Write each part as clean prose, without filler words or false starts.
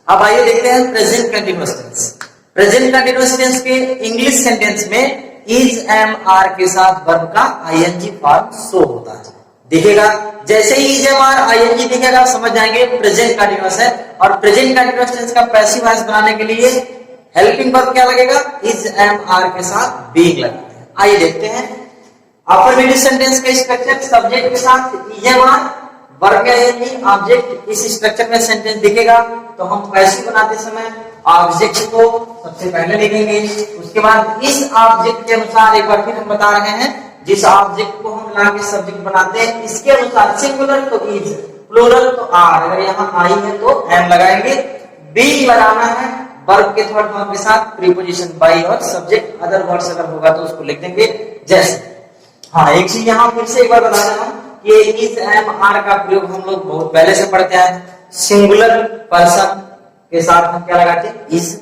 अब आइए देखते हैं present continuous tense. Present continuous tense के इंग्लिश सेंटेंस में इज एम आर के साथ वर्ब का आईएनजी फॉर्म शो होता है। दिखेगा जैसे ही इज एम आर आईएनजी दिखेगा आप समझ जाएंगे प्रेजेंट कंटिन्यूअस है। और प्रेजेंट कंटिन्यूअस टेंस का पैसिव वॉइस बनाने के लिए हेल्पिंग वर्ब क्या लगेगा, इज एम आर के साथ बीइंग लगाते हैं। आइए देखते हैं अफर्मेटिव सेंटेंस का स्ट्रक्चर। सब्जेक्ट के साथ इज एम आर, वर्ब का आईएनजी, ऑब्जेक्ट, इस स्ट्रक्चर में सेंटेंस दिखेगा तो हम पैसिव बनाते समय ऑब्जेक्ट को सबसे पहले लिखेंगे। उसके बाद इस ऑब्जेक्ट के अनुसार एक बार फिर हम बता रहे हैं, जिस ऑब्जेक्ट को हम लाके सब्जेक्ट बनाते हैं इसके अनुसार सिंगुलर तो इज, प्लूरल तो आर, अगर यहाँ आई है तो एम लगाएंगे। बीइंग लगाना है वर्ब के थर्ड फॉर्म के साथ प्रीपोजिशन बाई और सब्जेक्ट, अदर वर्ड्स अगर होगा तो उसको लिख देंगे जैसे। हाँ, एक चीज यहाँ फिर से एक बार बता रहा हूँ, ये इज एम आर का प्रयोग हम लोग बहुत पहले से पढ़ते हैं। सिंगुलर पर्सन के साथ हम क्या लगाते हैं, इज,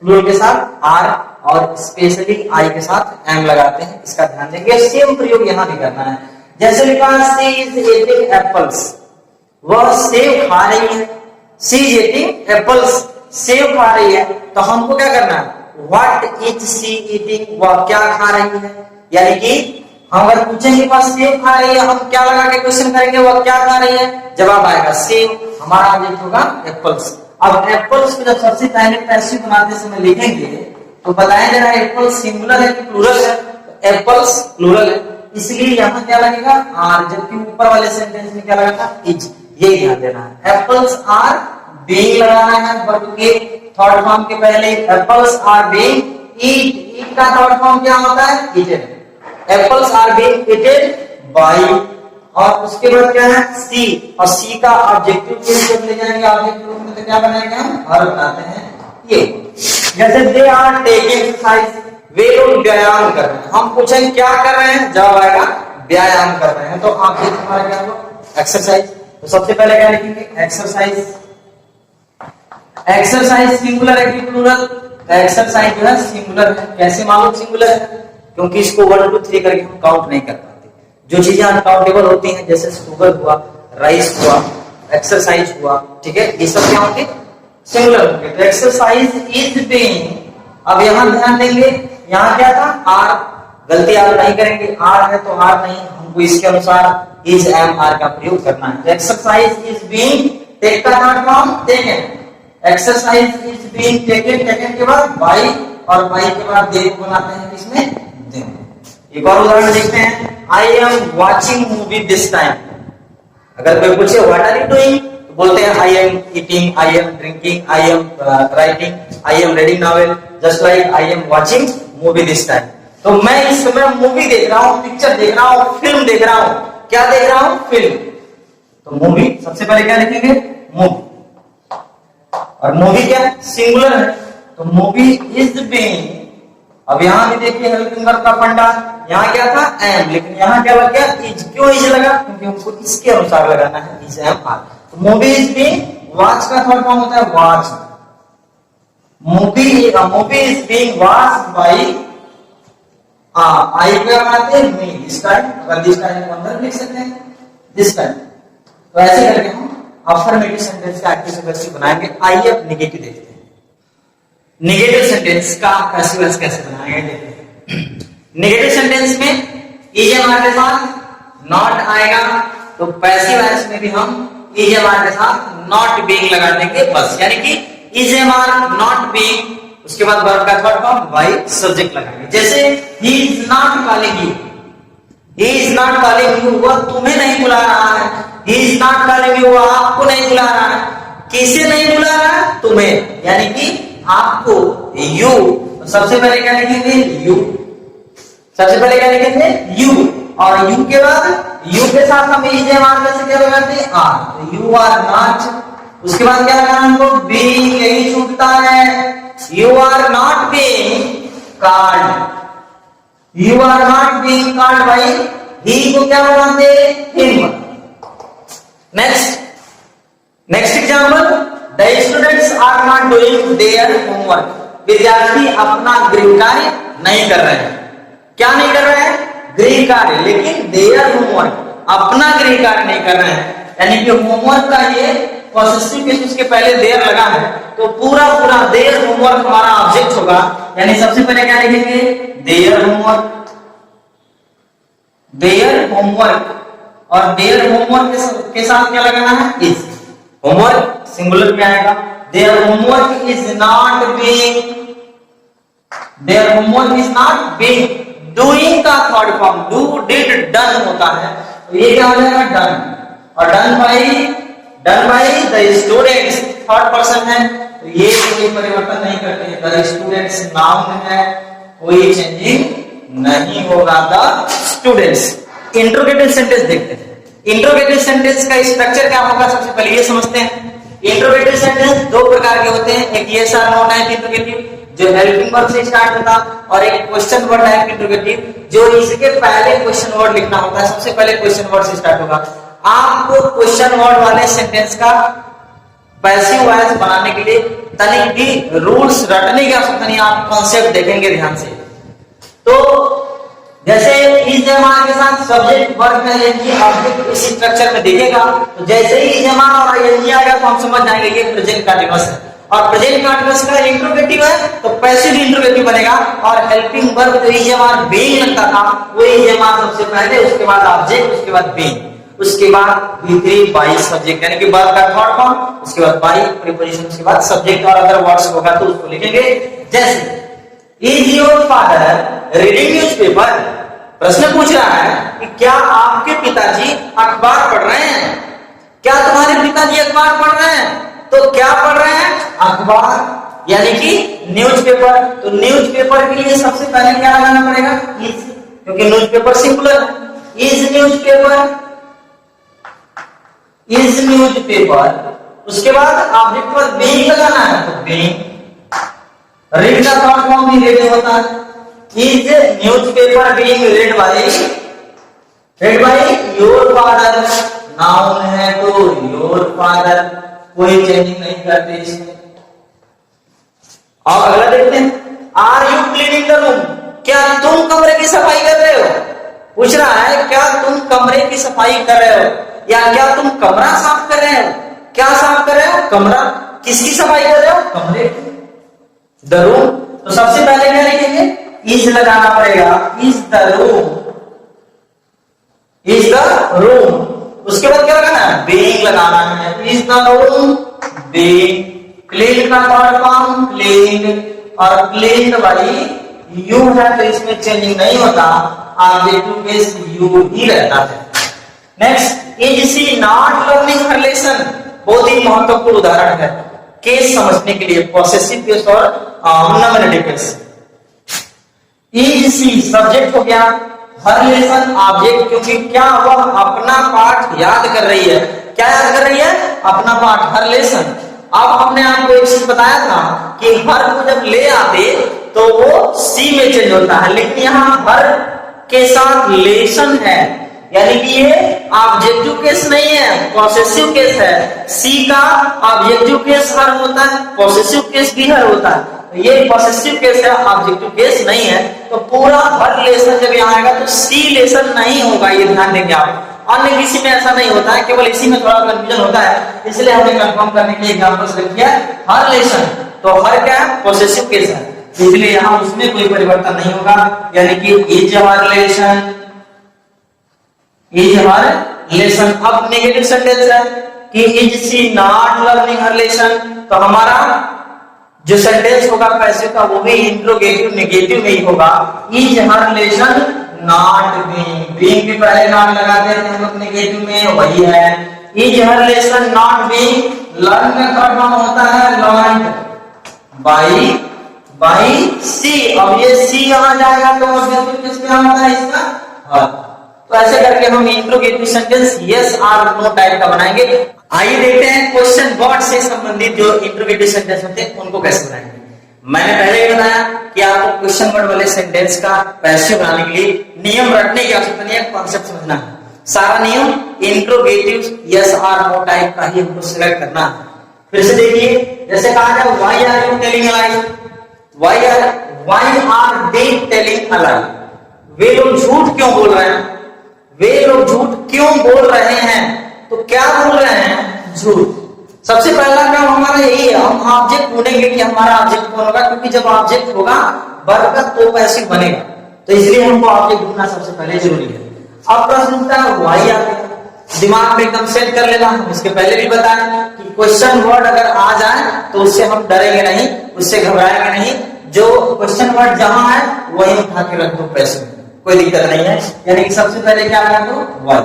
प्लूरल के साथ आर और स्पेशली आई के साथ एम लगाते हैं। इसका ध्यान देंगे। सेम प्रयोग यहाँ भी करना है। जैसे लिखा सी इज ईटिंग एप्पल्स, वह सेब खा रही है। सी इज ईटिंग एप्पल्स, सेब खा रही है, तो हमको क्या करना है, व्हाट इज सी ईटिंग, वह क्या खा रही है। यानी कि हम अगर पूछेंगे वह सेब खा रही है, हम क्या लगा के क्वेश्चन करेंगे, वह क्या खा रही है, जवाब आएगा सेब, हमारा ऑब्जेक्ट होगा एप्पल्स। अब एप्पल्स को जब सबसे पहले पैसिव बनाते समय लिखेंगे तो बताएं जरा एप्पल्स सिंगुलर है कि प्लूरल है। तो एप्पल्स प्लूरल है, इसलिए यहाँ क्या लगेगा आर, जबकि ऊपर वाले सेंटेंस में क्या लगा था इज। ये ध्यान देना है। एप्पल्स आर बीइंग लगाना है वर्ब के थर्ड फॉर्म के पहले। Apples are being eat, eat का थर्ड फॉर्म क्या होता है, eated. Apples are being eated by, और उसके बाद क्या है सी, और सी का ऑब्जेक्टिव के रूप में ले जाएंगे। ऑब्जेक्टिव रूप में तो क्या बनाएंगे हम, वर्ब बनाते हैं। ये जैसे दे आर टेकिंग एक्सरसाइज, वे लोग व्यायाम कर रहे हैं। हम पूछेंगे क्या कर रहे हैं, जवाब आएगा व्यायाम कर रहे हैं। तो ऑब्जेक्ट हमारा क्या होगा, एक्सरसाइज। तो सबसे पहले क्या लिखेंगे, एक्सरसाइज। एक्सरसाइज सिंगुलर है कि प्लूरल, एक्सरसाइज जो है सिंगुलर है। कैसे मालूम सिंगुलर है, क्योंकि इसको 1 2 3 करके हम काउंट नहीं कर पाते। जो चीजें अनकाउंटेबल होती हैं जैसे शुगर हुआ, राइस हुआ, एक्सरसाइज हुआ, ठीक है, ये सब क्या होंगे, सिंगुलर होंगे। तो एक्सरसाइज इज बीइंग, अब यहां ध्यान देंगे, यहां क्या था आर, गलती आप नहीं करेंगे, आर है तो आर नहीं, हमको इसके अनुसार इज एम आर का प्रयोग करना है। एक्सरसाइज इज बीइंग, टेक का third form taken, exercise is being taken, taken के बाद बाय, और बाय के बाद दे को बनाते हैं किसमें, दे। एक और उदाहरण देखते हैं, I am watching movie this time. अगर कोई पूछे व्हाट आर यू डूइंग, तो बोलते हैं I am eating, I am drinking, I am writing, I am reading novel, just like I am watching movie this time. तो मैं इस समय मूवी देख रहा हूं, पिक्चर देख रहा हूं, फिल्म देख रहा हूं। क्या देख रहा हूं, फिल्म। तो मूवी सबसे पहले क्या लिखेंगे, मूवी, और मूवी क्या सिंगुलर है, तो मूवी इज बीइंग। अब यहां भी देखिए हेल्पिंग वर्ब का फंडा, यहाँ क्या था एम, लेकिन यहाँ क्या लग गया इज। क्यों इज लगा, क्योंकि हमको इसके अनुसार लगाना है, इज एम आर। तो मूवी इज बीइंग, वॉच का थर्ड फॉर्म होता है watch. Movie is being watched by, I क्या बनाते हैं मी, दिस टाइम। अगर दिस टाइम को अंदर लिख सकते हैं, दिस टाइम। तो ऐसे करके हम अफर्मेटिव सेंटेंस का एक्टिव पैसिव बनाएंगे। आइए अब नेगेटिव देखते हैं। नेगेटिव सेंटेंस का पैसिव वॉइस कैसे बनाएंगे देखते हैं। नेगेटिव सेंटेंस में इज एम आर के साथ नॉट आएगा, तो पैसिव वॉइस में भी हम इज एम आर के साथ नॉट बीइंग लगा देंगे बस। यानी कि is M are not being, उसके बाद वर्ब का थर्ड फॉर्म बाय सब्जेक्ट लगाएंगे। जैसे ही is not calling you, he is not calling you, वह तुम्हें नहीं बुला रहा है। He is not calling you, वह आपको नहीं बुला रहा है। किसे नहीं बुला रहा है, तुम्हें, यानी कि आपको, यू। तो सबसे पहले क्या लिखेंगे, यू। सबसे पहले क्या लिखेंगे, यू, और यू के बाद यू के साथ हम इज एम आर से क्या लगाते हैं, आर। तो यू आर नॉट, उसके बाद क्या लगाना हमको, बीइंग, यही छूटता है। You are not being called, you are not being called by, he को क्या लगाते, him. Next example, the students are not doing their homework, विद्यार्थी अपना गृह कार्य नहीं कर रहे हैं। क्या नहीं कर रहे हैं, गृह कार्य, लेकिन देयर होमवर्क, अपना गृह कार्य नहीं कर रहे हैं। यानी कि होमवर्क का ये पॉसेसिव केस उसके पहले देयर लगा है, तो पूरा पूरा देयर होमवर्क हमारा ऑब्जेक्ट होगा। यानी सबसे पहले क्या लिखेंगे, देयर होमवर्क, देयर होमवर्क, और देयर होमवर्क के साथ क्या लगाना है, इज। होमवर्क सिंगुलर में आएगा, their homework is not being, their homework is not being, doing का third form do did done होता है, तो ये क्या हो जाएगा, डन। और done by the students third person है, तो ये कोई परिवर्तन नहीं करते हैं, द स्टूडेंट्स नाउन है, कोई चेंजिंग नहीं होगा, द स्टूडेंट्स। इंट्रोगेटिव सेंटेंस देखते हैं। इंट्रोगेटिव सेंटेंस का स्ट्रक्चर क्या होगा, सबसे पहले ये समझते हैं। इंट्रोगेटिव सेंटेंस दो प्रकार के होते हैं, एक यस और नो टाइप इंट्रोगेटिव जो हेल्पिंग वर्ब से स्टार्ट होता, और एक क्वेश्चन वर्ड टाइप इंट्रोगेटिव जो इसके पहले क्वेश्चन वर्ड लिखना होता है। सबसे पहले क्वेश्चन वर्ड से स्टार्ट होगा। आपको क्वेश्चन वर्ड वाले सेंटेंस का पैसिव वॉइस बनाने के लिए तनिक भी रूल्स रटने की आवश्यकता नहीं, आप कॉन्सेप्ट देखेंगे ध्यान से। तो जैसे इज एमआर के साथ सब्जेक्ट वर्ब में आईएनजी ऑब्जेक्ट इस स्ट्रक्चर में दिखेगा, तो जैसे ही इज एमआर और आईएनजी आएगा तो हम समझ जाएंगे ये प्रेजेंट कंटीन्यूअस है, और प्रेजेंट कंटीन्यूअस का इंट्रोगेटिव है तो पैसिव इंट्रोगेटिव बनेगा, और हेल्पिंग वर्ब जो इज एमआर बीइंग लगता था वो इज एमआर सबसे पहले, उसके बाद ऑब्जेक्ट, उसके बाद बीइंग, उसके बाद V3 बाई सब्जेक्ट, यानी कि वर्ब का थर्ड फॉर्म, उसके बाद बाई प्रीपोजिशन, उसके बाद सब्जेक्ट और अदर वर्ड्स होगा तो उसको लिखेंगे। जैसे is your father reading newspaper, प्रश्न पूछ रहा है कि क्या आपके पिताजी अखबार पढ़ रहे हैं, क्या तुम्हारे पिताजी अखबार पढ़ रहे हैं, तो क्या पढ़ रहे हैं, अखबार यानी कि न्यूज़पेपर। तो न्यूज़पेपर के लिए सबसे पहले क्या लगाना पड़ेगा, इज, क्योंकि न्यूज़पेपर सिंगुलर है। इज न्यूज़पेपर, इज न्यूज़पेपर, उसके बाद ऑब्जेक्ट पर बीइंग लगाना है तो बीइंग, रीड का थर्ड फॉर्म भी रेड होता है। Is newspaper being red by your father, noun है तो योर फादर, कोई चेंजिंग नहीं करते इसमें। और अगला देखते हैं, are you cleaning the room, क्या तुम कमरे की सफाई कर रहे हो, पूछ रहा है क्या तुम कमरे की सफाई कर रहे हो, या क्या तुम कमरा साफ कर रहे हो, क्या साफ कर रहे हो, कमरा, किसकी सफाई कर रहे हो, कमरे की, द रूम। तो सबसे पहले क्या लिखेंगे, इज लगाना पड़ेगा, is the room, is the room, उसके बाद क्या लगाना है, बीइंग लगाना है, is the room being, clean का थर्ड फॉर्म क्लीन, और क्लीन्ड बाई यू है तो इसमें चेंजिंग नहीं होता, ऑब्जेक्टिव केस यू ही रहता है। Next, is she not learning her lesson, बहुत ही महत्वपूर्ण उदाहरण है केस समझने के लिए, पॉसेसिव केस और nominative case. Is she subject हो गया, हर लेसन ऑब्जेक्ट, क्योंकि क्या वह अपना पाठ याद कर रही है, क्या याद कर रही है, अपना पाठ, हर लेसन। अब हमने आपको एक चीज बताया था कि हर को जब ले आते तो वो सी में चेंज होता है, लेकिन यहाँ हर के साथ लेसन है, यानी कि ये ऑब्जेक्टिव केस नहीं है, पॉसेसिव केस है। सी का ऑब्जेक्टिव केस हर होता है, पॉसेसिव केस भी हर होता है, ये पॉसेसिव केस है, ऑब्जेक्टिव केस नहीं है। तो पूरा हर लेसन जब यहाँ आएगा तो सी लेसन नहीं होगा, ये ध्यान देंगे आप। अन्य किसी में ऐसा नहीं होता है, केवल इसी में थोड़ा कंफ्यूजन होता है, इसलिए हमने कंफर्म करने के लिए एग्जांपल्स रख दिया। हर लेसन तो हर क्या है, पॉसेसिव केस है, इसलिए यहाँ उसमें कोई परिवर्तन नहीं होगा, यानी कि is her lesson, is her lesson. अब नेगेटिव सेंटेंस है कि is she not learning her lesson, तो हमारा जो सेंटेंस होगा पैसिव का वो भी इंट्रोगेटिव नेगेटिव में ही होगा। Is her lesson not being, being के पहले नॉट लगाते हैं हम लोग नेगेटिव में, वही है। Is her lesson not being, learn का थर्ड फॉर्म होता है लर्न्ड बाय सी। अब ये सी यहां जाएगा तो ऑब्जेक्टिव किस में आता है इसका, हर। तो ऐसे करके हम इंट्रोगेटिव सेंटेंस यस और नो टाइप का बनाएंगे। आइए देखते हैं क्वेश्चन वर्ड से संबंधित जो इंट्रोगेटिव सेंटेंस होते हैं उनको कैसे बनाएंगे। मैंने पहले ही बताया कि आपको क्वेश्चन वर्ड वाले सेंटेंस का पैसिव बनाने के लिए नियम रटने की आवश्यकता नहीं है, कॉन्सेप्ट समझना है। सारा नियम इंट्रोगेटिव यस और नो टाइप का ही हमको सिलेक्ट करना है। फिर से देखिए, जैसे कहा जाए why are you telling a lie, why are they telling a lie, वे लोग झूठ क्यों बोल रहे हैं, वे लोग झूठ क्यों बोल रहे हैं, तो क्या बोल रहे हैं, झूठ। सबसे पहला काम हमारा यही है, हम ऑब्जेक्ट ढूंढेंगे कि हमारा ऑब्जेक्ट कौन होगा, क्योंकि जब ऑब्जेक्ट होगा वर्ब का तो पैसिव बनेगा, तो इसलिए हमको ऑब्जेक्ट ढूंढना सबसे पहले जरूरी है। अब प्रश्न उठता है वाई आ गया, दिमाग में एकदम सेट कर लेना। हम इसके पहले भी बताया कि क्वेश्चन वर्ड अगर आ जाए तो उससे हम डरेंगे नहीं, उससे घबराएंगे नहीं, जो क्वेश्चन वर्ड जहां है वही उठा के रख दो पैसिव में, कोई दिक्कत नहीं है। यानी कि सबसे पहले क्या लगा दो वाई,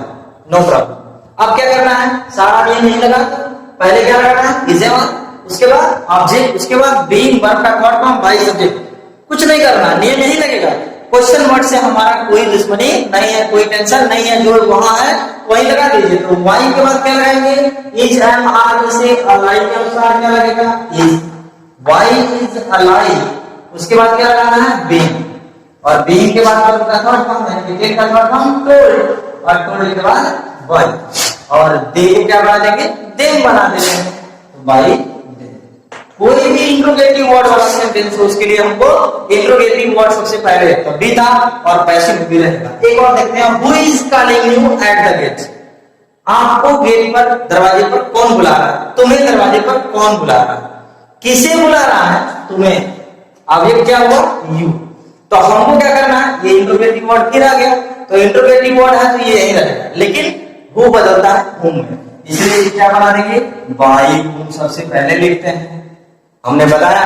नो प्रॉब्लम। अब क्या करना है, सारा नियम नहीं लगा, पहले क्या लगाना है इज ए वन, उसके बाद ऑब्जेक्ट, उसके बाद बीइंग वर्ब का थर्ड फॉर्म बाय सब्जेक्ट। कुछ नहीं करना, नियम यही लगेगा। क्वेश्चन वर्ड से हमारा कोई दुश्मनी नहीं है, कोई टेंशन नहीं है, जो वहां है वही लगा दीजिए। तो वाई के बाद क्या लगाएंगे, इज एम आर से अलाई के अनुसार क्या लगेगा, इज, वाई इज अलाई। उसके बाद क्या लगाना है बीइंग, और बीइंग के बाद वर्ब का थर्ड फॉर्म है, डिटेल का थर्ड फॉर्म टोल्ड, और टोल्ड के बाद वाई, और दे को क्या बना देंगे, देम बना देंगे, तो बाई। कोई भी इंट्रोगेटिव वर्ड वाला सेंटेंस हो उसके लिए हमको इंट्रोगेटिव वर्ड सबसे पहले तो बी था और पैसिव भी रहेगा। एक और देखते हैं, who is calling you at the gate, आपको गेट पर, दरवाजे पर कौन बुला रहा है, तुम्हें दरवाजे पर कौन बुला रहा है, किसे बुला रहा है, तुम्हें। अब ये क्या हुआ, यू, तो हमको क्या करना है, ये इंट्रोगेटिव वर्ड फिर आ गया, तो इंट्रोगेटिव वर्ड है तो ये यही रहेगा, लेकिन हु बदलता है हुम में, इसलिए क्या बना देंगे, बाई हुम सबसे पहले लिखते हैं। हमने बताया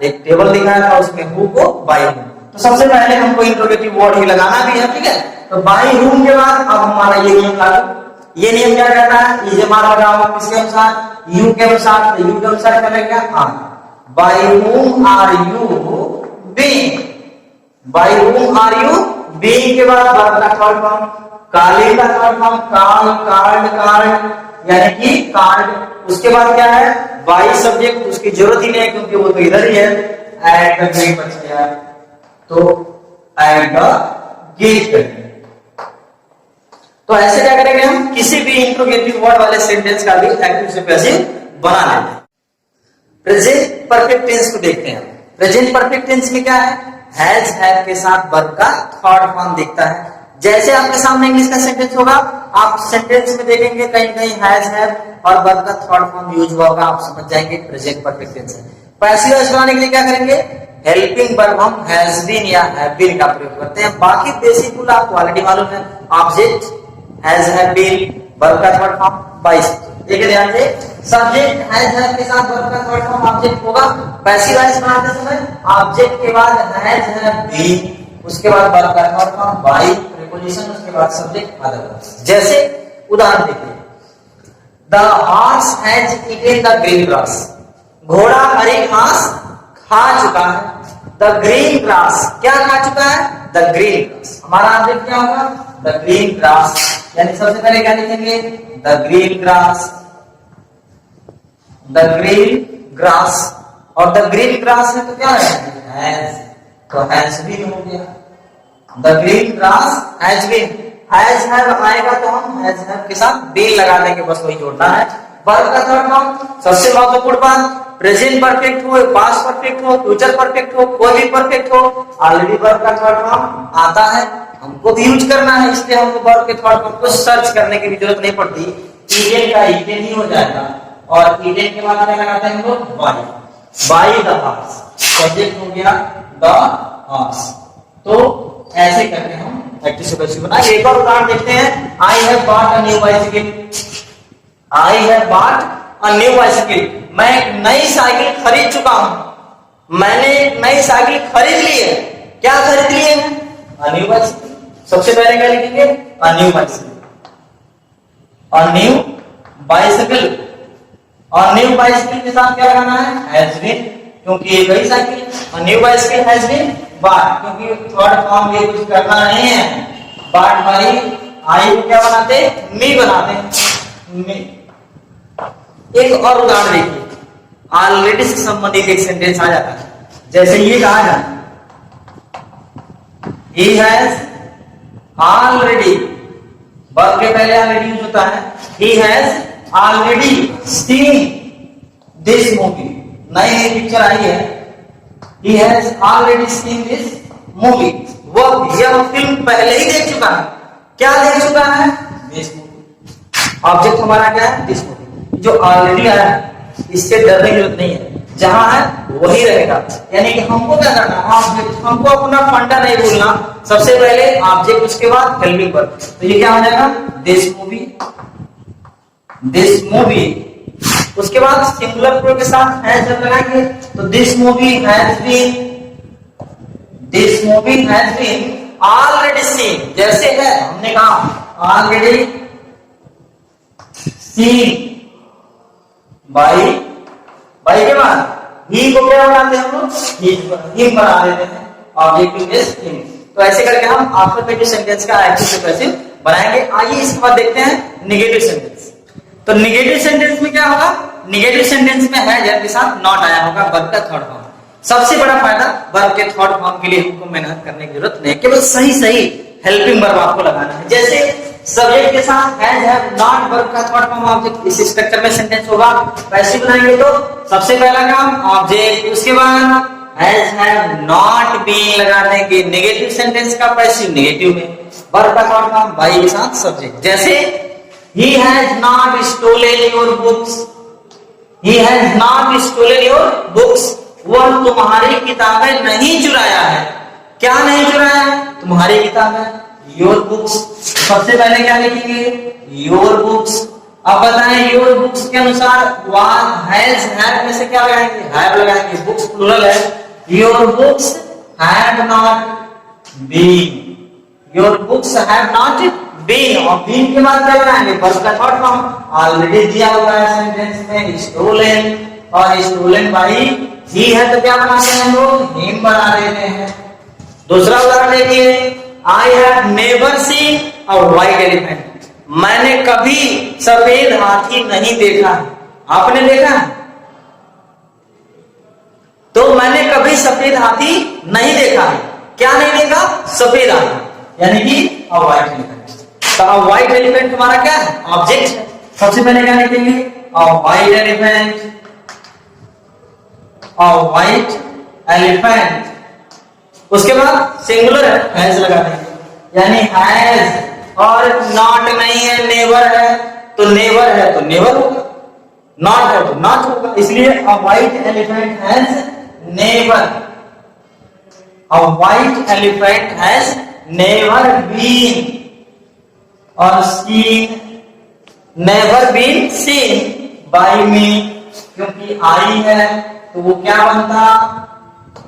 एक टेबल दिखाया था उसमें हु को बाई हुम, तो सबसे पहले हमको इंट्रोगेटिव वर्ड ही लगाना भी है, ठीक है। तो बाई हुम के बाद अब हमारा ये नियम लागू, ये नियम क्या कहता है, इज एम आर लगा हुआ किसके अनुसार, यू के अनुसार, तो यू के अनुसार क्या लगेगा, हाँ, by whom are you being, by whom are you being के बाद वर्ब का थर्ड फॉर्म, कॉलिंग का third form, call, called, called यानी कि कॉल्ड। उसके बाद क्या है, बाई सब्जेक्ट, उसकी जरूरत ही नहीं है क्योंकि वो तो इधर ही है, एट द गेट बच गया, तो एट द गेट। तो ऐसे क्या करेंगे हम, किसी भी इंट्रोगेटिव वर्ड वाले सेंटेंस का भी एक्टिव से पैसिव बना लेते हैं। प्रेजेंट परफेक्ट टेंस को देखते हैं। प्रेजेंट परफेक्ट टेंस में क्या है, हैज हैव के साथ वर्ब का थर्ड फॉर्म दिखता है। जैसे आपके सामने इंग्लिश का सेंटेंस होगा, आप सेंटेंस में देखेंगे कहीं कहीं हैज हैव और वर्ब का थर्ड फॉर्म यूज हुआ होगा, आप समझ जाएंगे प्रेजेंट परफेक्ट टेंस है। पैसिव वॉइस बनाने के लिए क्या करेंगे, हेल्पिंग वर्ब हम हैज बीन या हैव बीन का प्रयोग करते हैं। बाकी बेसिक रूल आपको ऑलरेडी मालूम है, object, has have been, verb का थर्ड फॉर्म बाई सब्जेक्ट। देखिए ध्यान से, सब्जेक्ट हैज हैव के साथ वर्ब का थर्ड फॉर्म ऑब्जेक्ट होगा। पैसिव वॉइस बनाते समय ऑब्जेक्ट के बाद हैज हैव बीन, उसके बाद वर्ब का थर्ड फॉर्म बाई, प्रीपोजिशन, उसके बाद सब्जेक्ट अदर। जैसे उदाहरण देखिए, the horse has eaten the green grass, घोड़ा हरी घास खा चुका है। द ग्रीन ग्रास क्या खा चुका है, द ग्रीन ग्रास। हमारा ऑब्जेक्ट क्या होगा, द ग्रीन ग्रास, यानी सबसे पहले क्या लिखेंगे, the green grass, the green grass, और द ग्रीन ग्रास है तो क्या है, हैज, तो हैज बीन हो गया, the green grass has been. Has have आएगा तो हम हैज हैव के साथ बीन लगा देंगे, बस वही जोड़ना है। वर्ब का थर्ड फॉर्म सबसे महत्वपूर्ण बात, प्रेजेंट परफेक्ट हो, पास्ट परफेक्ट हो, फ्यूचर परफेक्ट हो, कोई भी परफेक्ट हो, ऑलरेडी वर्ब का थर्ड फॉर्म आता है, हमको भी यूज करना है, इसलिए हमको वर्ब के थर्ड फॉर्म को सर्च करने की भी जरूरत नहीं पड़ती। ईटेन का ईटेन ही हो जाएगा, और ईटेन के बाद क्या लगाते हैं हम लोग, by, by the horse, subject हो गया द हॉर्स। तो ऐसे करके हम एक्टिव से पैसिव बना। एक और उदाहरण देखते हैं, I have bought a new bicycle, I have bought a new bicycle, मैं एक नई साइकिल खरीद चुका हूं, मैंने एक नई साइकिल खरीद ली है। क्या खरीद लिए हैं, अ न्यू बाइसिकल। सबसे पहले क्या लिखेंगे, अ न्यू बाइसिकल, अ न्यू बाइसिकल, और न्यू बाइसिकल के साथ क्या लगाना है, हैज बीन, क्योंकि ये नई cycle, a new bicycle has been bought, क्योंकि थर्ड फॉर्म ये कुछ करना नहीं है, बॉट बाई, आई को क्या बनाते, मी बनाते हैं, मी। एक और उदाहरण देखिए, ऑलरेडी से संबंधित एक सेंटेंस आ जाता है, जैसे ये कहा जाए, he has already, वर्ब के पहले ऑलरेडी यूज होता है, he has already seen this movie, नई नई पिक्चर आई है, he has already seen this movie, वो यह फिल्म पहले ही देख चुका है। क्या देख चुका है, this movie। ऑब्जेक्ट हमारा क्या है, this movie, जो ऑलरेडी आया है, इससे डरने की जरूरत नहीं है, जहां है वही रहेगा। यानी कि हमको क्या करना है, ऑब्जेक्ट, हमको अपना फंडा नहीं भूलना। सबसे पहले ऑब्जेक्ट, उसके बाद हेल्पिंग वर्ब। तो ये क्या हो जाएगा, दिस मूवी। उसके बाद सिंगुलर प्रो के साथ हैज जब लगाएंगे तो this movie has been already seen. जैसे है हमने कहा ऑलरेडी सीन बाई के बाद ही को क्या बनाते हैं हम लोग, ही बना देते हैं ऑब्जेक्टिव बेस हिम। तो ऐसे करके हम आफ्टरनेटिव सेंटेंस का एक्टिव से पैसिव बनाएंगे। आइए इसके बाद देखते हैं नेगेटिव सेंटेंस। तो नेगेटिव सेंटेंस में क्या होगा, नेगेटिव सेंटेंस में है जब के साथ नॉट आया होगा वर्ब का थर्ड फॉर्म। सबसे बड़ा फायदा वर्ब के थर्ड फॉर्म के लिए हमको मेहनत करने की जरूरत नहीं, केवल सही हेल्पिंग वर्ब आपको लगाना है। जैसे सब्जेक्ट के साथ हैज हैव नॉट वर्ब का थर्ड फॉर्म ऑब्जेक्ट इस स्ट्रक्चर में सेंटेंस होगा। पैसिव बनाएंगे तो सबसे पहला काम ऑब्जेक्ट, उसके बाद हैज हैव नॉट बीन लगा देंगे नेगेटिव सेंटेंस का पैसिव नेगेटिव में, वर्ब का थर्ड फॉर्म बाई के साथ सब्जेक्ट। जैसे he has not stolen your books, he has not stolen your books, वह तुम्हारी किताबें नहीं चुराया है। क्या नहीं चुराया, तुम्हारी किताबें। योर बुक्स, सबसे पहले क्या लिखेंगे, योर बुक्स। अब बताएं योर बुक्स के अनुसार हैज हैव में से क्या लगाएंगे, हैव लगाएंगे, बुक्स प्लूरल है। Your books have not been, your books have not been, और बीन के बाद क्या बनाएंगे, वर्ब का थर्ड फॉर्म ऑलरेडी दिया हुआ है सेंटेंस में, स्टोलन, और स्टोलन बाई ही है तो क्या बनाते हैं हम लोग, हिम बना देते हैं। दूसरा उदाहरण देखिए, I have never seen a white elephant, मैंने कभी सफेद हाथी नहीं देखा। आपने देखा, तो मैंने कभी सफेद हाथी नहीं देखा है। क्या नहीं देखा, सफेद हाथी, यानी कि अ व्हाइट एलिफेंट। तो अ व्हाइट एलिफेंट हमारा क्या है, ऑब्जेक्ट है। सबसे पहले क्या लिखेंगे, अ व्हाइट एलिफेंट, अ व्हाइट एलिफेंट। उसके बाद सिंगुलर हैज लगा देंगे, यानी हैज, और नॉट नहीं है, नेवर है, तो नेवर है तो नेवर होगा, नॉट है तो नॉट होगा। इसलिए a white elephant has never, a white elephant has never been, और seen, never been seen by me, क्योंकि आई है तो वो क्या बनता,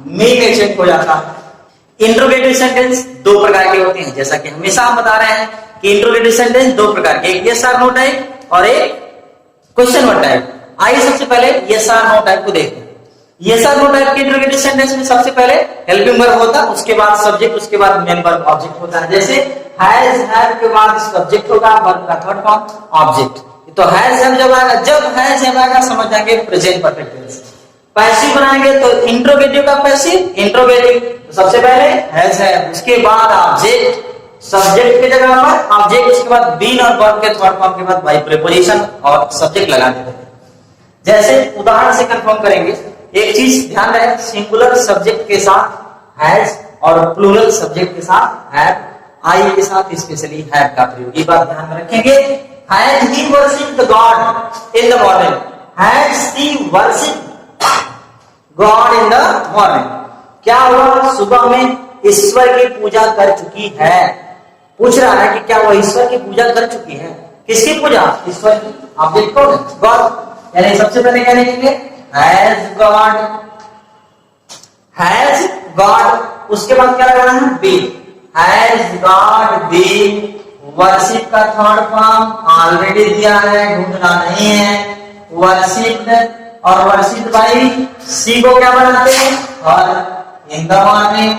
मी में चेक हो जाता है। इंट्रोगेटिव सेंटेंस दो प्रकार के होते हैं, जैसा कि हमेशा हम बता रहे हैं कि इंट्रोगेटिव सेंटेंस दो प्रकार के, एक यस आर नो टाइप और एक क्वेश्चन वर्ड टाइप। आइए सबसे पहले यस आर नो टाइप को देखते हैं। यस आर नो टाइप के इंट्रोगेटिव सेंटेंस में सबसे पहले हेल्पिंग वर्ब होता है, उसके बाद सब्जेक्ट, उसके बाद मेन वर्ब ऑब्जेक्ट होता है। जैसे हैज हैव के बाद सब्जेक्ट होगा, वर्ब का थर्ड फॉर्म ऑब्जेक्ट। तो हैज हैव जब आएगा, जब हैज हैव आएगा समझ जाएंगे प्रेजेंट परफेक्ट टेंस। पैसिव बनाएंगे तो इंट्रोगेटिव का पैसिव, इंट्रोगेटिव तो सबसे पहले हैज है, उसके बाद ऑब्जेक्ट, सब्जेक्ट की जगह पर ऑब्जेक्ट, उसके बाद बीन और वर्ब के थर्ड फॉर्म के बाद बाय प्रीपोजिशन और सब्जेक्ट लगा देते हैं। जैसे उदाहरण से कंफर्म करेंगे, एक चीज ध्यान रहे, सिंगुलर सब्जेक्ट के साथ हैज और प्लूरल सब्जेक्ट के साथ हैव, आई के साथ स्पेशली हैव का प्रयोग, ये बात ध्यान में रखेंगे। Has he worshipped God in the morning, has she worshipped God in the morning, क्या हुआ, सुबह में ईश्वर की पूजा कर चुकी है। पूछ रहा है कि क्या वो ईश्वर की पूजा कर चुकी है, किसकी पूजा, ईश्वर की। ऑब्जेक्ट कौन है, गॉड, यानी सबसे पहले क्या लिखेंगे, हैज गॉड, हैज गॉड, उसके बाद क्या लगाना है, been, has God been, worship का थर्ड फॉर्म ऑलरेडी दिया है, ढूंढना नहीं है, वर्शिप्ड, और वर्शिप बाई सी को क्या बनाते हैं, और in the morning,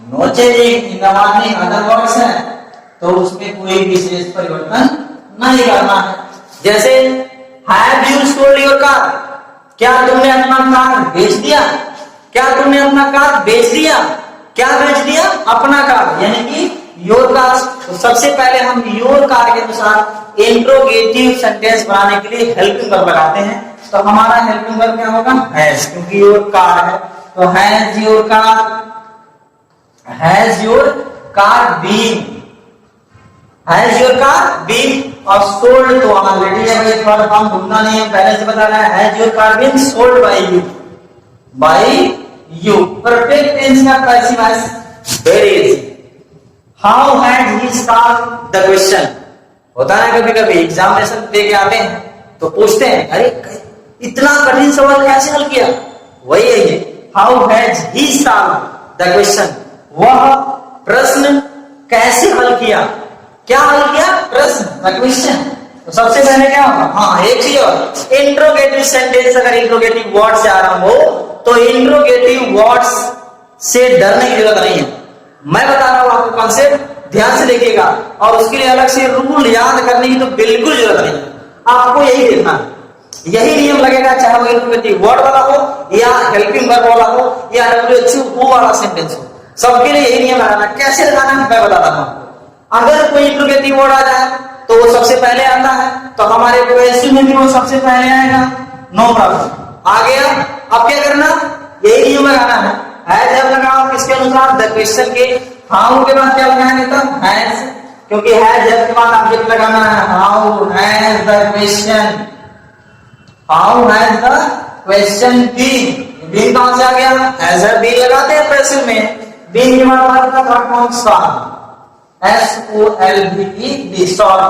no changing, in the morning other words है तो उसमें कोई विशेष परिवर्तन नहीं करना है। जैसे have you sold your car, क्या तुमने अपना कार बेच दिया, क्या तुमने अपना कार बेच दिया, क्या बेच दिया, अपना कार, यानी कि योर कार। तो सबसे पहले हम योर कार के अनुसार इंट्रोगेटिव सेंटेंस बनाने के लिए हेल्पिंग वर्ब लगाते हैं। तो हमारा हेल्पिंग वर्ब क्या होगा, हैज, क्योंकि योर कार है तो has your car, has your car been, has your car been और सोल्ड तो ऑलरेडी है भाई, थर्ड फॉर्म ढूंढना नहीं है, पहले से बता रहा है has your car been sold by you. Perfect tense का passive voice very easy. How had he solve the question. होता है कभी कभी एग्जामिनेशन दे के आते हैं तो पूछते हैं अरे इतना कठिन सवाल कैसे हल किया, वही है ये how has he solve the question. वह प्रश्न कैसे हल किया, क्या हल किया प्रश्न द क्वेश्चन। तो सबसे पहले क्या होगा, हाँ एक चीज और, इंट्रोगेटिव सेंटेंस अगर इंट्रोगेटिव वर्ड से आरंभ हो तो इंट्रोगेटिव वर्ड्स से डरने की जरूरत नहीं है। मैं बता रहा हूं आपको कॉन्सेप्ट, ध्यान से देखिएगा, और उसके लिए अलग से रूल याद करने की तो बिल्कुल जरूरत नहीं है, आपको यही देखना है, यही नियम लगेगा, चाहे वो इंट्रोगेटिव वर्ड वाला हो या हेल्पिंग वर्ब वाला हो या WHO वाला सेंटेंस हो, सबके लिए यही नियम लगाना। कैसे लगाना है मैं बताता हूं आपको। अगर कोई इंट्रोगेटिव वर्ड आ जाए तो वो सबसे पहले आता है, तो हमारे पैसिव में भी वो सबसे पहले आएगा, नो प्रॉब्लम। आ गया, अब क्या करना, यही नियम लगाना है, हैज जब लगाओ किसके अनुसार, द क्वेश्चन के। हाउ के बाद क्या लगाएंगे तब हैज, क्योंकि हैज जब के बाद ऑब्जेक्ट लगाना है, how has the question, how has the question been. Been कहां से आ गया, हैज बीन लगाते हैं पैसिव में, बीन के बाद का third form solve, SOLVED solve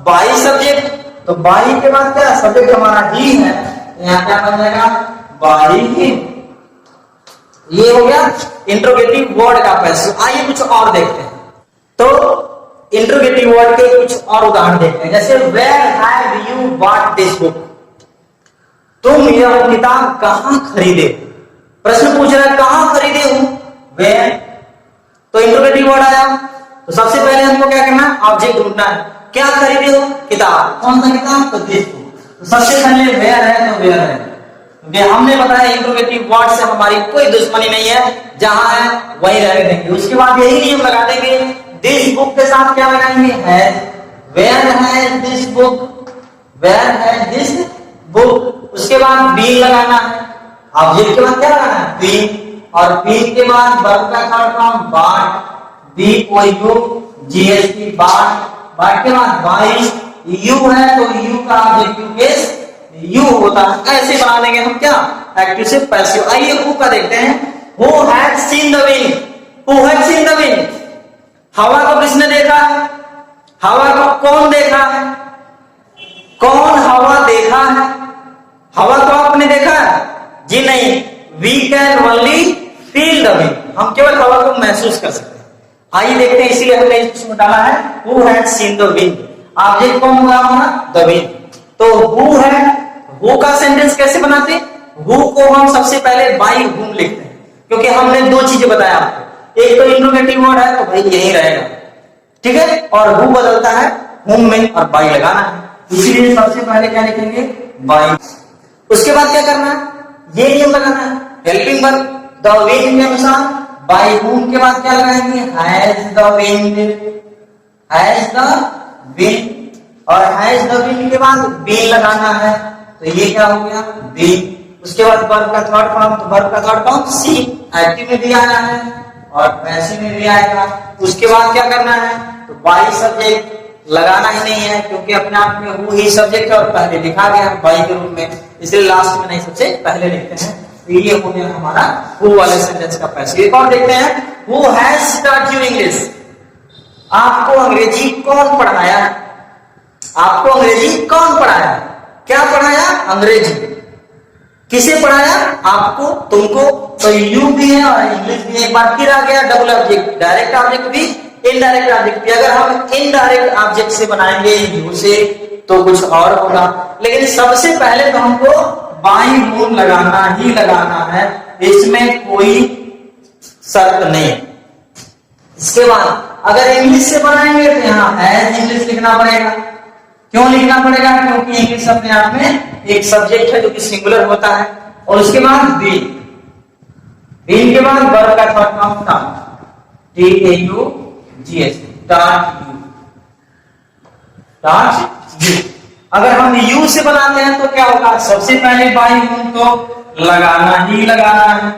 by subject. तो बाई के बाद क्या, सब्जेक्ट हमारा ही है, यहाँ क्या बन जाएगा बाई ही। ये हो गया इंट्रोगेटिव वर्ड का पैसिव। आइए कुछ और देखते हैं, तो इंट्रोगेटिव वर्ड के कुछ और उदाहरण देखते हैं, जैसे where have you bought this book. तुम यह किताब कहां खरीदे, प्रश्न पूछ रहा है कहां खरीदे हूं, वेयर, तो इंट्रोगेटिव वर्ड आया। तो सबसे पहले हमको क्या करना है, ऑब्जेक्ट ढूंढना है, क्या खरीदे हो, किताब, कौन सा किताब, तो दिस बुक। तो सबसे पहले वेयर है तो वेयर है, क्योंकि हमने बताया इंट्रोगेटिव वर्ड से हमारी कोई दुश्मनी नहीं है, जहां है वहीं रहने देंगे। उसके बाद यही नियम लगा देंगे, दिस बुक के साथ क्या लगाएंगे, has, where has this book, where has this book. उसके बाद बीन लगाना है, ऑब्जेक्ट के बाद क्या लगाना है, बीन, और बीन के बाद वर्ब का third form bought, BOUGHT bought, bought के बाद बाई, यू है तो यू का ऑब्जेक्टिव केस यू होता है। ऐसे बना लेंगे हम क्या, एक्टिव से पैसिव। आइए हु का देखते हैं, who had seen the wind, who had seen the wind, हवा को किसने देखा है, हवा को कौन देखा है, कौन हवा देखा है, हवा को आपने देखा है, जी नहीं, we can only feel the wind, हम केवल हवा को महसूस कर सकते हैं। आइए देखते हैं, इसीलिए हमने इसमें डाला है who had seen the wind, object कौन होगा हमारा, द विंड। तो हु है, हु का सेंटेंस कैसे बनाते, हु को हम सबसे पहले बाय हुम लिखते हैं, क्योंकि हमने दो चीजें बताया आपको, एक तो इंट्रोगेटिव वर्ड है तो भाई यही रहेगा, ठीक है, और हु बदलता है हुम में और बाय लगाना है, इसीलिए सबसे पहले क्या लिखेंगे, बाय। उसके बाद क्या करना है, ये नियम लगाना है, हेल्पिंग वर्ब द विंड के अनुसार, बाय हुम के बाद क्या लगाएंगे, has the wind, has the wind, और हैज द विंड के बाद बीन लगाना है, तो ये क्या हो गया, बीन। उसके बाद वर्ब का थर्ड फॉर्म, तो वर्ब का थर्ड फॉर्म सी, एक्टिव में भी आना है और पैसिव में भी आएगा। उसके बाद क्या करना है, तो बाई सब्जेक्ट लगाना ही नहीं है, क्योंकि अपने आप में हु ही सब्जेक्ट है और पहले लिखा गया बाई के रूप में, इसलिए लास्ट में नहीं सबसे पहले लिखते हैं। तो ये हो गया हमारा हु वाले सेंटेंस का पैसिव। एक और देखते हैं, who has taught you English, आपको अंग्रेजी कौन पढ़ाया, आपको अंग्रेजी कौन पढ़ाया, क्या पढ़ाया, अंग्रेजी, किसे पढ़ाया, आपको, तुमको, तो यू भी है और इंग्लिश भी है। एक बार फिर आ गया डबल ऑब्जेक्ट, डायरेक्ट ऑब्जेक्ट भी इनडायरेक्ट ऑब्जेक्ट भी। अगर हम इनडायरेक्ट ऑब्जेक्ट से बनाएंगे यू से तो कुछ और होगा, लेकिन सबसे पहले तो हमको बाई हुम लगाना ही लगाना है, इसमें कोई शर्त नहीं। इसके बाद अगर इंग्लिश से बनाएंगे तो यहाँ हैज इंग्लिश लिखना पड़ेगा। क्यों लिखना पड़ेगा, क्योंकि इंग्लिश अपने आप में एक सब्जेक्ट है जो कि सिंगुलर होता है। और उसके बाद बीन, बीन के बाद वर्ब का third form taught, TAUGH, taught you, taught you. अगर हम यू से बनाते हैं तो क्या होगा, सबसे पहले बाई हुम तो लगाना ही लगाना है,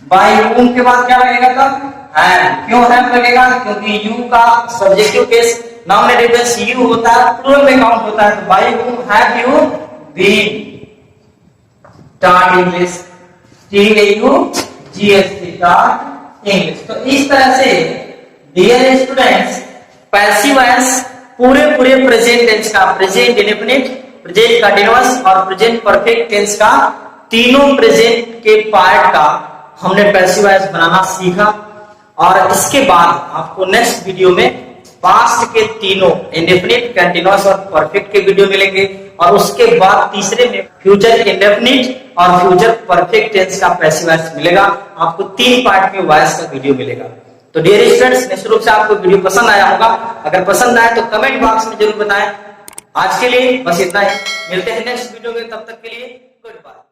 बाई हुम के बाद क्या लगेगा तब हैव। क्यों हैव लगेगा, क्योंकि यू का subjective case noun editors you होता है, प्लूरल में काउंट होता है, तो by whom have you been taught English, TAUGHT taught English. तो इस तरह से डियर स्टूडेंट्स पैसिव वॉइस पूरे प्रेजेंट टेंस का, प्रेजेंट इंडेफिनिट, प्रेजेंट कंटीन्यूअस और प्रेजेंट परफेक्ट टेंस का, तीनों प्रेजेंट के पार्ट का हमने पैसिव वॉइस बनाना सीखा। और इसके बाद आपको नेक्स्ट वीडियो में पास्ट के तीनों इंडेफिनिट, कंटीन्यूअस और परफेक्ट के वीडियो मिलेंगे, और उसके बाद तीसरे में फ्यूचर इंडेफिनिट और फ्यूचर परफेक्ट टेंस का पैसिव वॉइस मिलेगा। आपको 3 पार्ट में वॉइस का वीडियो मिलेगा। तो डियर स्टूडेंट्स, निश्चित रूप से आपको वीडियो पसंद आया होगा। अगर पसंद आए तो कमेंट बॉक्स में जरूर बताएं। आज के लिए बस इतना ही, मिलते हैं नेक्स्ट वीडियो में, तब तक के लिए गुड बाय।